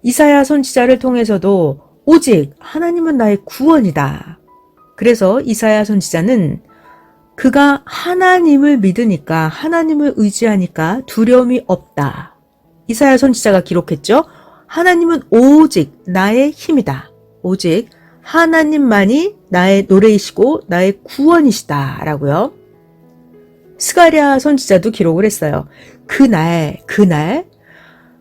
이사야 선지자를 통해서도 오직 하나님은 나의 구원이다. 그래서 이사야 선지자는 그가 하나님을 믿으니까, 하나님을 의지하니까 두려움이 없다. 이사야 선지자가 기록했죠. 하나님은 오직 나의 힘이다. 오직 하나님만이 나의 노래이시고 나의 구원이시다 라고요. 스가랴 선지자도 기록을 했어요. 그날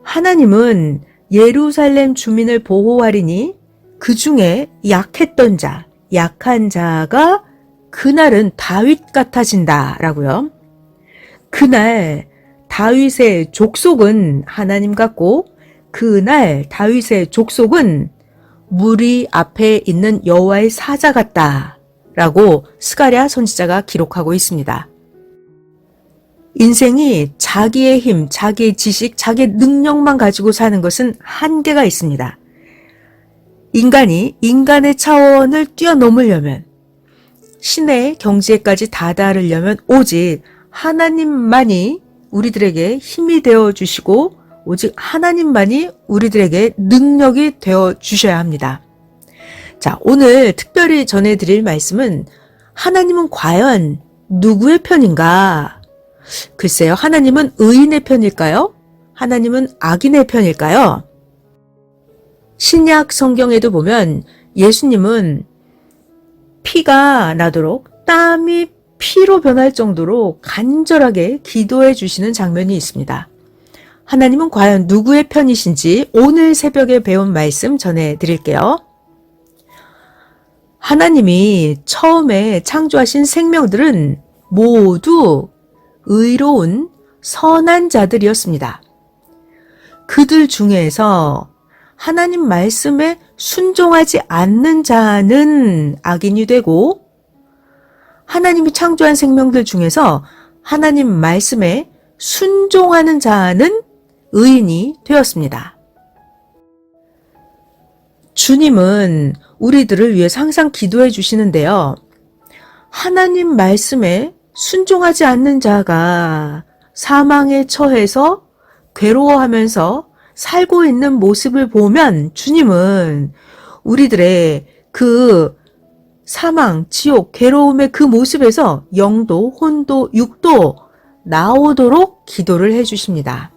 하나님은 예루살렘 주민을 보호하리니 그 중에 약했던 자, 약한 자가 그날은 다윗 같아진다 라고요. 그날 다윗의 족속은 하나님 같고 그날 다윗의 족속은 무리 앞에 있는 여호와의 사자 같다 라고 스가랴 선지자가 기록하고 있습니다. 인생이 자기의 힘, 자기의 지식, 자기의 능력만 가지고 사는 것은 한계가 있습니다. 인간이 인간의 차원을 뛰어넘으려면, 신의 경지에까지 다다르려면 오직 하나님만이 우리들에게 힘이 되어 주시고 오직 하나님만이 우리들에게 능력이 되어 주셔야 합니다. 자, 오늘 특별히 전해드릴 말씀은 하나님은 과연 누구의 편인가? 글쎄요, 하나님은 의인의 편일까요? 하나님은 악인의 편일까요? 신약 성경에도 보면 예수님은 피가 나도록 땀이 피로 변할 정도로 간절하게 기도해 주시는 장면이 있습니다. 하나님은 과연 누구의 편이신지 오늘 새벽에 배운 말씀 전해드릴게요. 하나님이 처음에 창조하신 생명들은 모두 의로운 선한 자들이었습니다. 그들 중에서 하나님 말씀에 순종하지 않는 자는 악인이 되고 하나님이 창조한 생명들 중에서 하나님 말씀에 순종하는 자는 의인이 되었습니다. 주님은 우리들을 위해서 항상 기도해 주시는데요. 하나님 말씀에 순종하지 않는 자가 사망에 처해서 괴로워하면서 살고 있는 모습을 보면 주님은 우리들의 그 사망, 지옥, 괴로움의 그 모습에서 영도, 혼도, 육도 나오도록 기도를 해주십니다.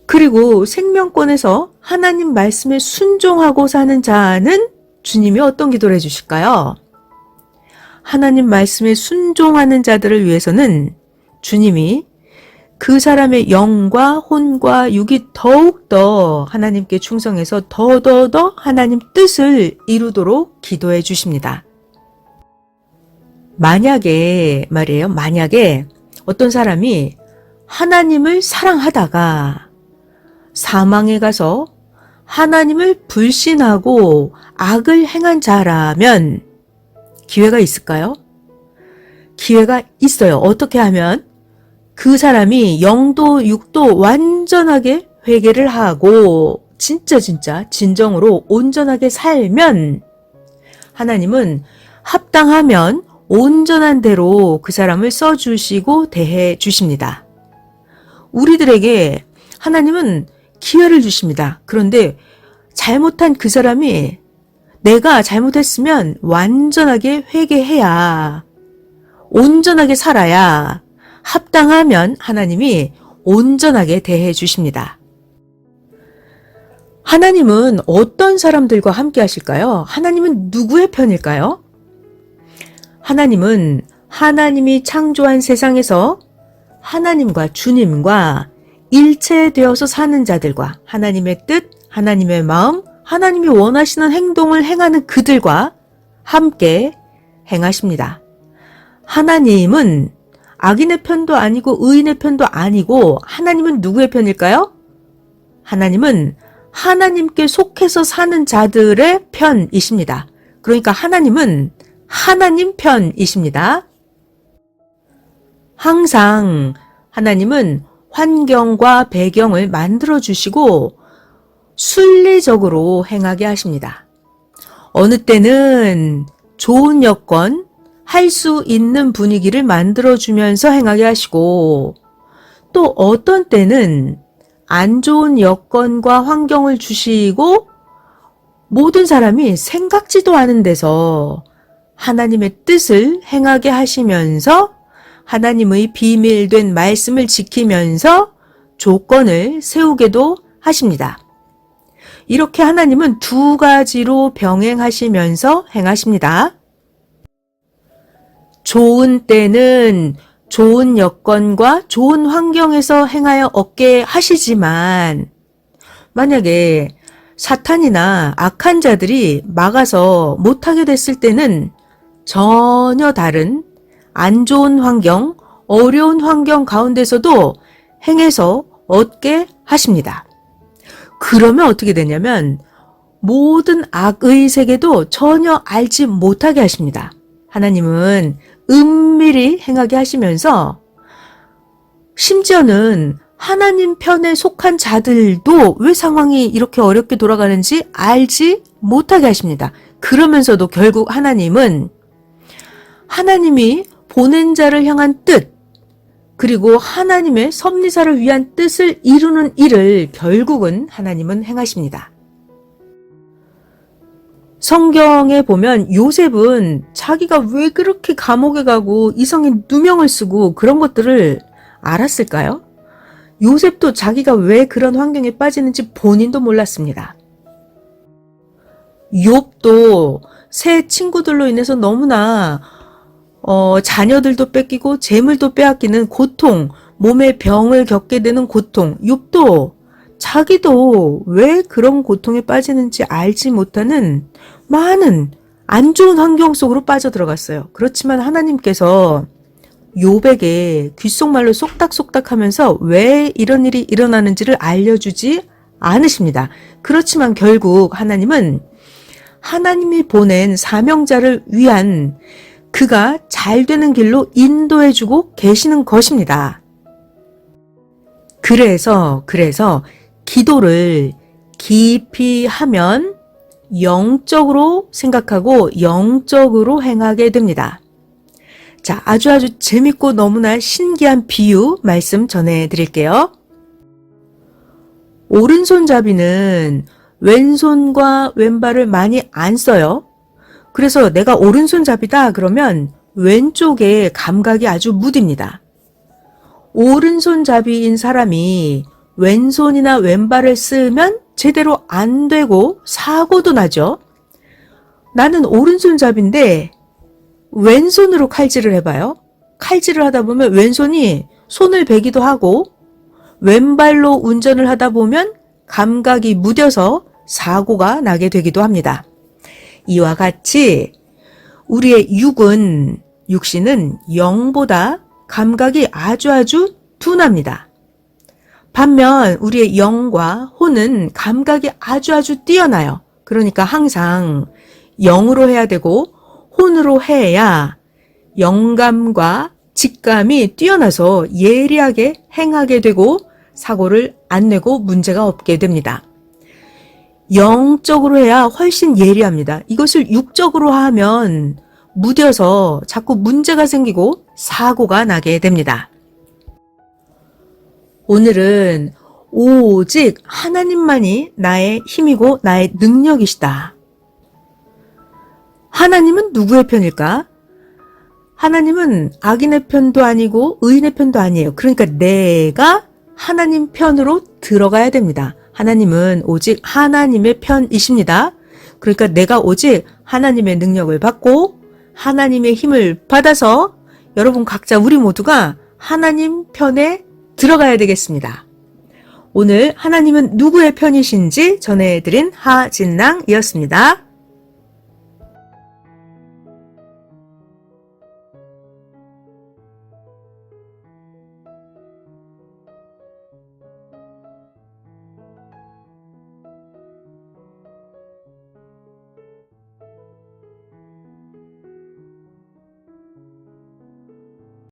그리고 생명권에서 하나님 말씀에 순종하고 사는 자는 주님이 어떤 기도를 해주실까요? 하나님 말씀에 순종하는 자들을 위해서는 주님이 그 사람의 영과 혼과 육이 더욱더 하나님께 충성해서 더더더 하나님 뜻을 이루도록 기도해 주십니다. 만약에 어떤 사람이 하나님을 사랑하다가 사망에 가서 하나님을 불신하고 악을 행한 자라면 기회가 있을까요? 기회가 있어요. 어떻게 하면? 그 사람이 영도 육도 완전하게 회개를 하고 진짜 진정으로 온전하게 살면 하나님은 합당하면 온전한 대로 그 사람을 써주시고 대해 주십니다. 우리들에게 하나님은 기회를 주십니다. 그런데 잘못한 그 사람이 내가 잘못했으면 완전하게 회개해야, 온전하게 살아야 합당하면 하나님이 온전하게 대해 주십니다. 하나님은 어떤 사람들과 함께 하실까요? 하나님은 누구의 편일까요? 하나님은 하나님이 창조한 세상에서 하나님과 주님과 일체되어서 사는 자들과 하나님의 뜻, 하나님의 마음, 하나님이 원하시는 행동을 행하는 그들과 함께 행하십니다. 하나님은 악인의 편도 아니고 의인의 편도 아니고 하나님은 누구의 편일까요? 하나님은 하나님께 속해서 사는 자들의 편이십니다. 그러니까 하나님은 하나님 편이십니다. 항상 하나님은 환경과 배경을 만들어 주시고 순리적으로 행하게 하십니다. 어느 때는 좋은 여건, 할 수 있는 분위기를 만들어주면서 행하게 하시고 또 어떤 때는 안 좋은 여건과 환경을 주시고 모든 사람이 생각지도 않은 데서 하나님의 뜻을 행하게 하시면서 하나님의 비밀된 말씀을 지키면서 조건을 세우게도 하십니다. 이렇게 하나님은 두 가지로 병행하시면서 행하십니다. 좋은 때는 좋은 여건과 좋은 환경에서 행하여 얻게 하시지만 만약에 사탄이나 악한 자들이 막아서 못하게 됐을 때는 전혀 다른 안 좋은 환경, 어려운 환경 가운데서도 행해서 얻게 하십니다. 그러면 어떻게 되냐면 모든 악의 세계도 전혀 알지 못하게 하십니다. 하나님은 은밀히 행하게 하시면서 심지어는 하나님 편에 속한 자들도 왜 상황이 이렇게 어렵게 돌아가는지 알지 못하게 하십니다. 그러면서도 결국 하나님은 하나님이 보낸 자를 향한 뜻, 그리고 하나님의 섭리사를 위한 뜻을 이루는 일을 결국은 하나님은 행하십니다. 성경에 보면 요셉은 자기가 왜 그렇게 감옥에 가고 이성의 누명을 쓰고 그런 것들을 알았을까요? 요셉도 자기가 왜 그런 환경에 빠지는지 본인도 몰랐습니다. 욥도 새 친구들로 인해서 너무나 자녀들도 뺏기고 재물도 빼앗기는 고통, 몸에 병을 겪게 되는 고통, 욥도 자기도 왜 그런 고통에 빠지는지 알지 못하는 많은 안 좋은 환경 속으로 빠져들어갔어요. 그렇지만 하나님께서 욥에게 귓속말로 쏙닥쏙닥 하면서 왜 이런 일이 일어나는지를 알려주지 않으십니다. 그렇지만 결국 하나님은 하나님이 보낸 사명자를 위한 그가 잘 되는 길로 인도해주고 계시는 것입니다. 그래서 기도를 깊이 하면 영적으로 생각하고 영적으로 행하게 됩니다. 자, 아주 재밌고 너무나 신기한 비유 말씀 전해드릴게요. 오른손잡이는 왼손과 왼발을 많이 안 써요. 그래서 내가 오른손잡이다 그러면 왼쪽에 감각이 아주 무딥니다. 오른손잡이인 사람이 왼손이나 왼발을 쓰면 제대로 안 되고 사고도 나죠. 나는 오른손잡인데 왼손으로 칼질을 해봐요. 칼질을 하다 보면 왼손이 손을 베기도 하고 왼발로 운전을 하다 보면 감각이 무뎌서 사고가 나게 되기도 합니다. 이와 같이 우리의 육신은 영보다 감각이 아주 둔합니다. 반면 우리의 영과 혼은 감각이 아주 뛰어나요. 그러니까 항상 영으로 해야 되고 혼으로 해야 영감과 직감이 뛰어나서 예리하게 행하게 되고 사고를 안 내고 문제가 없게 됩니다. 영적으로 해야 훨씬 예리합니다. 이것을 육적으로 하면 무뎌서 자꾸 문제가 생기고 사고가 나게 됩니다. 오늘은 오직 하나님만이 나의 힘이고 나의 능력이시다. 하나님은 누구의 편일까? 하나님은 악인의 편도 아니고 의인의 편도 아니에요. 그러니까 내가 하나님 편으로 들어가야 됩니다. 하나님은 오직 하나님의 편이십니다. 그러니까 내가 오직 하나님의 능력을 받고 하나님의 힘을 받아서 여러분 각자 우리 모두가 하나님 편에 들어가야 되겠습니다. 오늘 하나님은 누구의 편이신지 전해드린 하진랑이었습니다.